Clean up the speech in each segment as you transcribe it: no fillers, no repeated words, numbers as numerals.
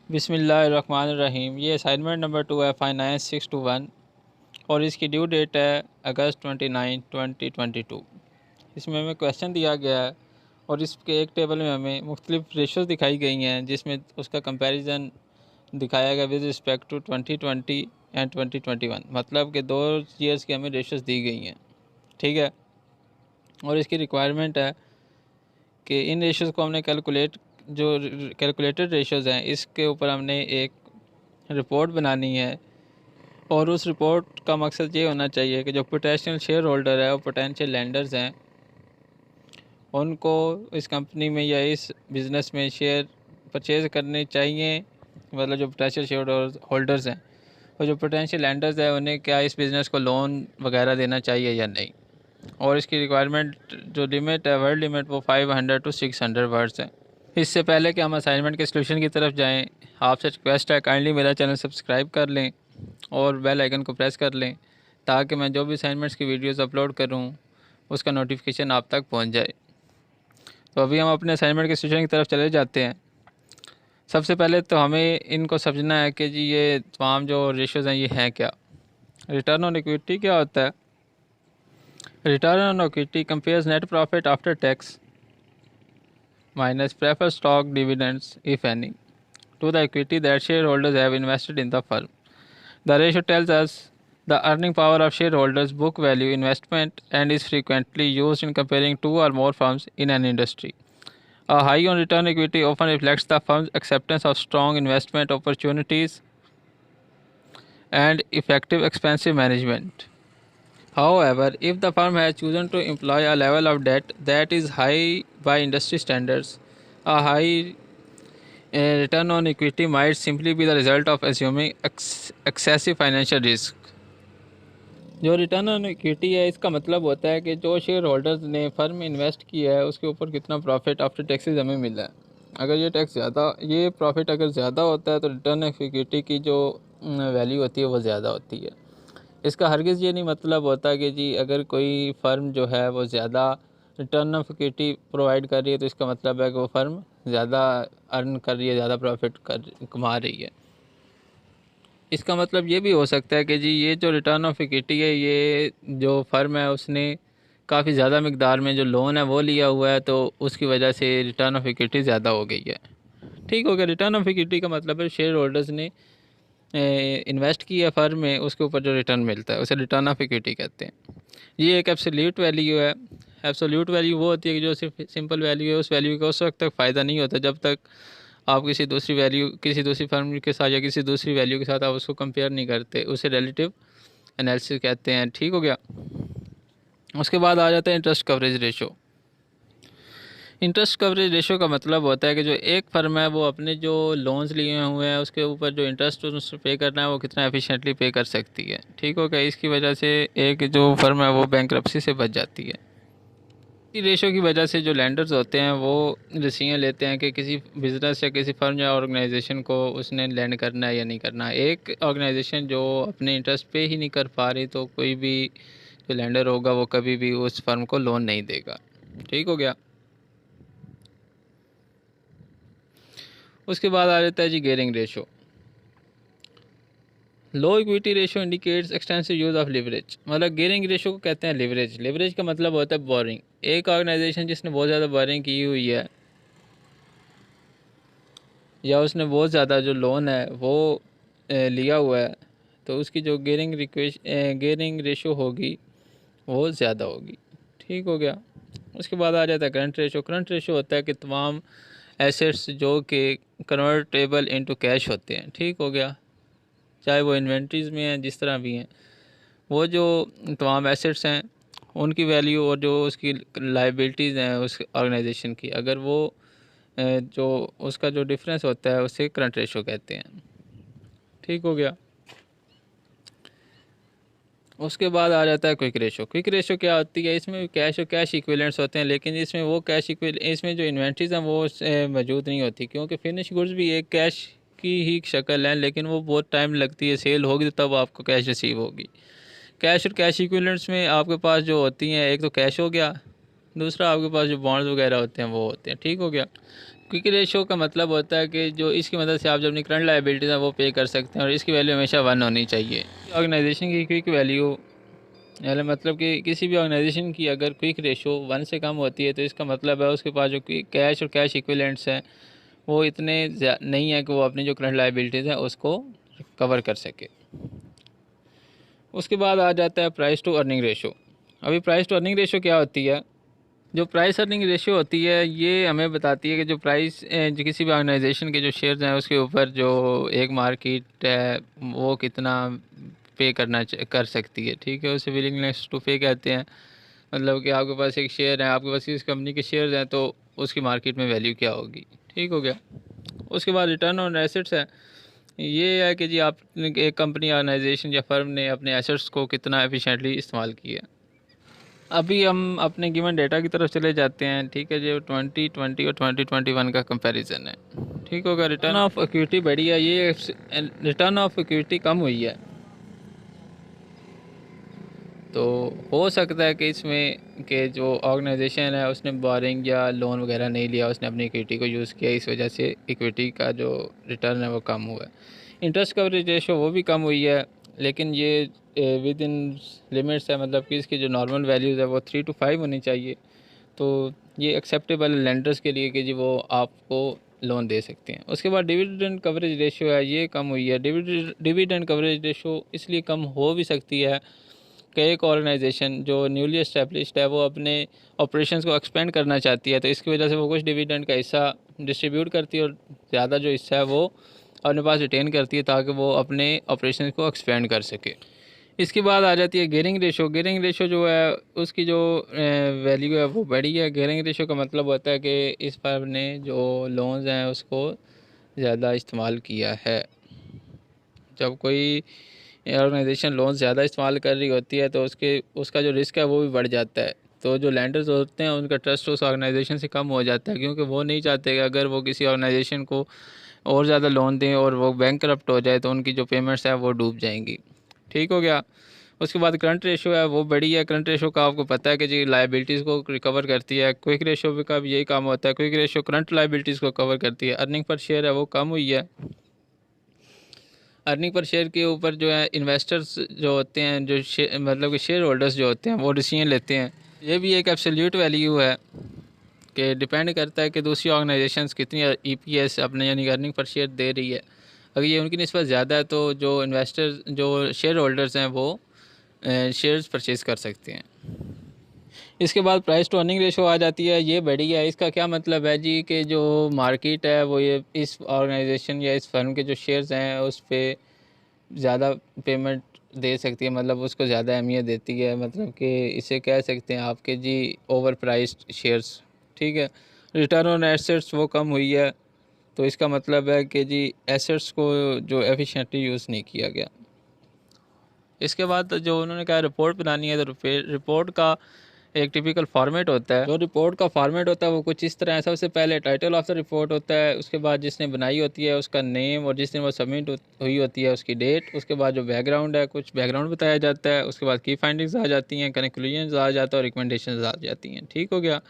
बिस्मिल्लाहिर्रहमानिर्रहीम। ये assignment number 2 है फाइनेंस 621 और इसकी ड्यू डेट है अगस्त 29, 2022। इसमें हमें क्वेश्चन दिया गया है और इसके एक टेबल में हमें मुख्तलिफ रेशोज़ दिखाई गई हैं जिसमें उसका कंपैरिजन दिखाया गया विद रिस्पेक्ट टू 2020 एंड 2021। मतलब कि 2 ईयर्स की हमें रेशोज़ दी गई हैं, ठीक है। और इसकी रिक्वायरमेंट है कि इन रेशोज़ को हमने जो कैलकुलेटेड रेशोज़ हैं इसके ऊपर हमने एक रिपोर्ट बनानी है और उस रिपोर्ट का मकसद ये होना चाहिए कि जो पोटेंशियल शेयर होल्डर है और पोटेंशियल लेंडर्स हैं उनको इस कंपनी में या इस बिज़नेस में शेयर परचेज़ करने चाहिए। मतलब जो पोटेंशियल शेयर होल्डर्स हैं और जो पोटेंशियल लेंडर्स हैं उन्हें क्या इस बिज़नेस को लोन वगैरह देना चाहिए या नहीं। और इसकी रिक्वायरमेंट जो लिमिट है, वर्ड लिमिट, वो 500 to 600 वर्ड्स हैं। इससे पहले कि हम असाइनमेंट के सलूशन की तरफ जाएं, आपसे रिक्वेस्ट है काइंडली मेरा चैनल सब्सक्राइब कर लें और बेल आइकन को प्रेस कर लें ताकि मैं जो भी असाइनमेंट्स की वीडियोस अपलोड करूं उसका नोटिफिकेशन आप तक पहुंच जाए। तो अभी हम अपने असाइनमेंट के सलूशन की तरफ चले जाते हैं। सबसे पहले तो हमें इनको समझना है कि जी ये तमाम जो रेशोज़ हैं ये हैं क्या। रिटर्न ऑन इक्विटी क्या होता है? Return on equity compares net profit after tax minus preferred stock dividends, if any, to the equity that shareholders have invested in the firm. The ratio tells us the earning power of shareholders' book value investment and is frequently used in comparing two or more firms in an industry. A high on return equity often reflects the firm's acceptance of strong investment opportunities and effective expense management. However, if the firm has chosen to employ a level of debt that is high by industry standards, a high return on equity might simply be the result of assuming excessive financial risk. जो return on equity है इसका मतलब होता है कि जो share holders ने firm में इन्वेस्ट किया है उसके ऊपर कितना प्रॉफिट आफ्टर टैक्सेस हमें मिला है। अगर ये प्रॉफिट अगर ज़्यादा होता है तो रिटर्न ऑफ इक्विटी की जो वैल्यू होती है वो ज़्यादा होती है। इसका हरगिज़ ये नहीं मतलब होता कि जी अगर कोई फ़र्म जो है वो ज़्यादा रिटर्न ऑफ इक्विटी प्रोवाइड कर रही है तो इसका मतलब है कि वो फ़र्म ज़्यादा अर्न कर रही है, ज़्यादा प्रॉफिट कमा रही है। इसका मतलब ये भी हो सकता है कि जी ये जो रिटर्न ऑफ इक्विटी है ये जो फ़र्म है उसने काफ़ी ज़्यादा मिकदार में जो लोन है वो लिया हुआ है तो उसकी वजह से रिटर्न ऑफ इक्विटी ज़्यादा हो गई है। ठीक हो गया। रिटर्न ऑफ इक्विटी का मतलब है शेयर होल्डर्स ने इन्वेस्ट किया फर्म में, उसके ऊपर जो रिटर्न मिलता है उसे रिटर्न ऑफ इक्विटी कहते हैं। ये एक एब्सोल्यूट वैल्यू है। एब्सोल्यूट वैल्यू वो होती है कि जो सिर्फ सिंपल वैल्यू है उस वैल्यू का उस वक्त तक फ़ायदा नहीं होता जब तक आप किसी दूसरी फर्म के साथ या किसी दूसरी वैल्यू के साथ आप उसको कंपेयर नहीं करते, उसे रिलेटिव एनालिसिस कहते हैं। ठीक हो गया। उसके बाद आ जाता है interest coverage ratio. Interest coverage ratio का मतलब होता है कि जो एक फर्म है वो अपने जो लोन्स लिए हुए हैं उसके ऊपर जो इंटरेस्ट उसको पे करना है वो कितना एफिशिएंटली पे कर सकती है। ठीक हो गया। इसकी वजह से एक जो फर्म है वो बैंकरप्सी से बच जाती है। इस रेशो की वजह से जो लैंडर्स होते हैं वो डिसीजन लेते हैं कि किसी बिज़नेस या किसी फर्म या ऑर्गेनाइजेशन को उसने लैंड करना है या नहीं करना। एक ऑर्गेनाइजेशन जो अपने इंटरेस्ट पे ही नहीं कर पा रही तो कोई भी जो लैंडर होगा वो कभी भी उस फर्म को लोन नहीं देगा। ठीक हो गया। उसके बाद आ जाता है जी gearing ratio. Low equity ratio indicates extensive use of leverage. मतलब गेयरिंग रेशो को कहते हैं लिवरेज। लिवरेज का मतलब होता है बोरिंग। एक ऑर्गेनाइजेशन जिसने बहुत ज़्यादा बोरिंग की हुई है या उसने बहुत ज़्यादा जो लोन है वो लिया हुआ है तो उसकी जो गेयरिंग रेशो होगी वो ज़्यादा होगी। ठीक हो गया। उसके बाद आ जाता है करंट रेशो। करंट रेशो होता है कि तमाम एसेट्स जो कि कन्वर्टेबल इनटू कैश होते हैं। ठीक हो गया। चाहे वो इन्वेंट्रीज़ में हैं, जिस तरह भी हैं, वो जो तमाम एसेट्स हैं उनकी वैल्यू और जो उसकी लाइबिलिटीज़ हैं उस ऑर्गेनाइजेशन की, अगर वो जो उसका जो डिफरेंस होता है उसे करंट रेशो कहते हैं। ठीक हो गया। उसके बाद आ जाता है क्विक रेशो। क्विक रेशो क्या होती है? इसमें कैश और कैश इक्विवेलेंट्स होते हैं लेकिन इसमें जो इन्वेंट्रीज हैं वो मौजूद नहीं होती क्योंकि फिनिश गुड्स भी एक कैश की ही शक्ल है लेकिन वो बहुत टाइम लगती है। सेल होगी तो तब आपको कैश रिसीव होगी। कैश और कैश इक्विवेलेंट्स में आपके पास जो होती हैं, एक तो कैश हो गया, दूसरा आपके पास जो बॉन्ड्स वगैरह होते हैं वो होते हैं। ठीक हो गया। क्विक रेशो का मतलब होता है कि जो इसकी मदद से आप जो अपनी करंट लायबिलिटीज़ हैं वो पे कर सकते हैं और इसकी वैल्यू हमेशा 1 होनी चाहिए। ऑर्गेनाइजेशन की क्विक वैल्यू मतलब कि किसी भी ऑर्गेनाइजेशन की अगर क्विक रेशो 1 से कम होती है तो इसका मतलब है उसके पास जो कैश और कैश इक्विवेलेंट्स हैं वो इतने नहीं है कि वो अपनी जो करंट लायबिलिटीज़ है उसको कवर कर सके। उसके बाद आ जाता है प्राइस टू अर्निंग रेशो। अभी प्राइस टू अर्निंग रेशो क्या होती है? जो प्राइस अर्निंग रेशियो होती है ये हमें बताती है कि जो प्राइस जो किसी भी ऑर्गेनाइजेशन के जो शेयर्स हैं उसके ऊपर जो एक मार्केट है वो कितना पे कर सकती है। ठीक है, उसे विलिंगनेस टू पे कहते हैं। मतलब कि आपके पास एक शेयर है, आपके पास इस कंपनी के शेयर्स हैं तो उसकी मार्केट में वैल्यू क्या होगी। ठीक हो गया। उसके बाद रिटर्न ऑन एसेट्स है। ये है कि जी आप एक कंपनी ऑर्गेनाइजेशन या फर्म ने अपने एसेट्स को कितना एफिशिएंटली इस्तेमाल किया। अभी हम अपने गिवन डेटा की तरफ चले जाते हैं। ठीक है, जो 2020 और 2021 का कंपैरिजन है। ठीक होगा। रिटर्न ऑफ इक्विटी बढ़ी है, ये रिटर्न ऑफ इक्विटी कम हुई है। तो हो सकता है कि इसमें कि जो ऑर्गेनाइजेशन है उसने बोरिंग या लोन वगैरह नहीं लिया, उसने अपनी इक्विटी को यूज़ किया, इस वजह से इक्विटी का जो रिटर्न है वो कम हुआ है। इंटरेस्ट कवरेज रेशो वो भी कम हुई है, लेकिन ये विद इन लिमिट्स है। मतलब कि इसकी जो नॉर्मल वैल्यूज़ है वो 3 to 5 होनी चाहिए। तो ये एक्सेप्टेबल है लेंडर्स के लिए कि जी वो आपको लोन दे सकते हैं। उसके बाद डिविडेंड कवरेज रेशियो है, ये कम हुई है। डिविडेंड कवरेज रेशियो इसलिए कम हो भी सकती है कि एक ऑर्गेनाइजेशन जो न्यूली एस्टेब्लिश्ड है वो अपने ऑपरेशंस को एक्सपेंड करना चाहती है, तो इसकी वजह से वो कुछ डिविडेंड का हिस्सा डिस्ट्रीब्यूट करती है और ज़्यादा जो हिस्सा है वो अपने पास रिटेन करती है ताकि वो अपने ऑपरेशन को एक्सपेंड कर सके। इसके बाद आ जाती है गियरिंग रेशो। गियरिंग रेशो जो है उसकी जो वैल्यू है वो बढ़ी है। गियरिंग रेशो का मतलब होता है कि इस फर्म ने जो लोन्स हैं उसको ज़्यादा इस्तेमाल किया है। जब कोई ऑर्गेनाइजेशन लोन ज़्यादा इस्तेमाल कर रही होती है तो उसका जो रिस्क है वो भी बढ़ जाता है। तो जो लैंडर्स होते हैं उनका ट्रस्ट उस ऑर्गेनाइजेशन से कम हो जाता है, क्योंकि वो नहीं चाहते कि अगर वो किसी ऑर्गेनाइजेशन को और ज़्यादा लोन दें और वो बैंकरप्ट हो जाए तो उनकी जो पेमेंट्स हैं वो डूब जाएंगी। ठीक हो गया। उसके बाद करंट रेशो है वो बड़ी है। करंट रेशो का आपको पता है कि जी लायबिलिटीज़ को रिकवर करती है। क्विक रेशो का भी यही काम होता है। क्विक रेशो करंट लायबिलिटीज़ को कवर करती है। अर्निंग पर शेयर है वो कम हुई है। अर्निंग पर शेयर के ऊपर जो है इन्वेस्टर्स जो होते हैं, जो मतलब कि शेयर होल्डर्स जो होते हैं वो डिसीजन लेते हैं। ये भी एक एब्सोल्यूट वैल्यू है कि डिपेंड करता है कि दूसरी ऑर्गेनाइजेशंस कितनी ईपीएस अपने यानी अर्निंग पर शेयर दे रही है। अगर ये उनकी निस्बत ज़्यादा है तो जो इन्वेस्टर्स जो शेयर होल्डर्स हैं वो शेयर्स परचेज़ कर सकते हैं। इसके बाद प्राइस टू अर्निंग रेशो आ जाती है, ये बढ़ी है। इसका क्या मतलब है जी कि जो मार्केट है वो ये इस ऑर्गेनाइजेशन या इस फर्म के जो शेयर्स हैं उस पर ज़्यादा पेमेंट दे सकती है, मतलब उसको ज़्यादा अहमियत देती है। मतलब कि इसे कह सकते हैं आपके जी ओवर प्राइस्ड शेयर्स। ठीक है। रिटर्न ऑन एसेट्स वो कम हुई है, तो इसका मतलब है कि जी एसेट्स को जो एफिशिएंटली यूज़ नहीं किया गया। इसके बाद जो उन्होंने कहा रिपोर्ट बनानी है, तो रिपोर्ट का एक टिपिकल फॉर्मेट होता है। जो रिपोर्ट का फॉर्मेट होता है वो कुछ इस तरह है। सबसे पहले टाइटल ऑफ द रिपोर्ट होता है, उसके बाद जिसने बनाई होती है उसका नेम और जिस दिन वो सबमिट हुई होती है उसकी डेट। उसके बाद जो बैकग्राउंड है कुछ बैकग्राउंड बताया जाता है। उसके बाद की फाइंडिंग्स आ जाती हैं, कंक्लूजन्स आ जाता है और रिकमेंडेशंस आ जाती हैं। ठीक हो गया।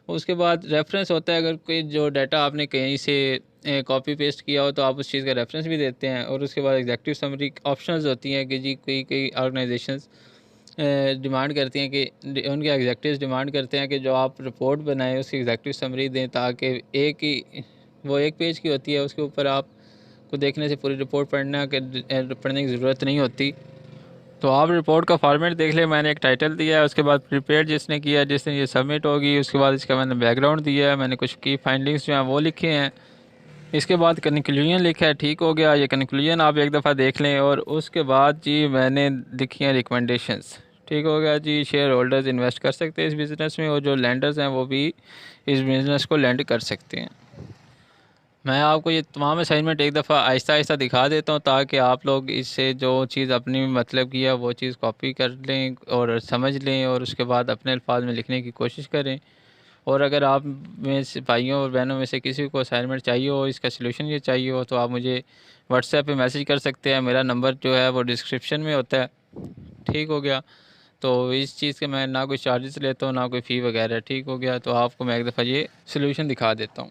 उसके बाद रेफरेंस होता है। अगर कोई जो डाटा आपने कहीं से कॉपी पेस्ट किया हो तो आप उस चीज़ का रेफरेंस भी देते हैं। और उसके बाद एग्जेक्टिव समरी ऑप्शंस होती हैं कि जी कोई कई ऑर्गेनाइजेशंस डिमांड करती हैं कि उनके एग्जेक्टिव्स डिमांड करते हैं कि जो आप रिपोर्ट बनाएं उसकी एग्जेक्टिव समरी दें, ताकि एक पेज की होती है, उसके ऊपर आप को देखने से पूरी रिपोर्ट पढ़ने की ज़रूरत नहीं होती। तो आप रिपोर्ट का फॉर्मेट देख लें। मैंने एक टाइटल दिया है, उसके बाद प्रिपेयर जिसने किया, जिसने ये सबमिट होगी, उसके बाद इसका मैंने बैकग्राउंड दिया है, मैंने कुछ की फाइंडिंग्स जो हैं वो लिखे हैं। इसके बाद कंक्लूजन लिखा है। ठीक हो गया। ये कंक्लूजन आप एक दफ़ा देख लें। और उसके बाद जी मैंने लिखी हैं रिकमेंडेशंस। ठीक हो गया जी। शेयर होल्डर्स इन्वेस्ट कर सकते हैं इस बिज़नेस में और जो लैंडर्स हैं वो भी इस बिज़नेस को लैंड कर सकते हैं। मैं आपको ये तमाम असाइनमेंट एक दफ़ा आहिस्ता आहिस्ता दिखा देता हूँ ताकि आप लोग इससे जो चीज़ अपनी मतलब की है वो चीज़ कॉपी कर लें और समझ लें और उसके बाद अपने अल्फाज में लिखने की कोशिश करें। और अगर आप में से भाइयों और बहनों में से किसी को असाइनमेंट चाहिए हो, इसका सलूशन ये चाहिए हो, तो आप मुझे व्हाट्सएप पे मैसेज कर सकते हैं। मेरा नंबर जो है वो डिस्क्रिप्शन में होता है। ठीक हो गया। तो इस चीज़ के मैं ना कोई चार्जेस लेता हूँ ना कोई फ़ी वगैरह। ठीक हो गया। तो आपको मैं एक दफ़ा ये सलूशन दिखा देता हूँ।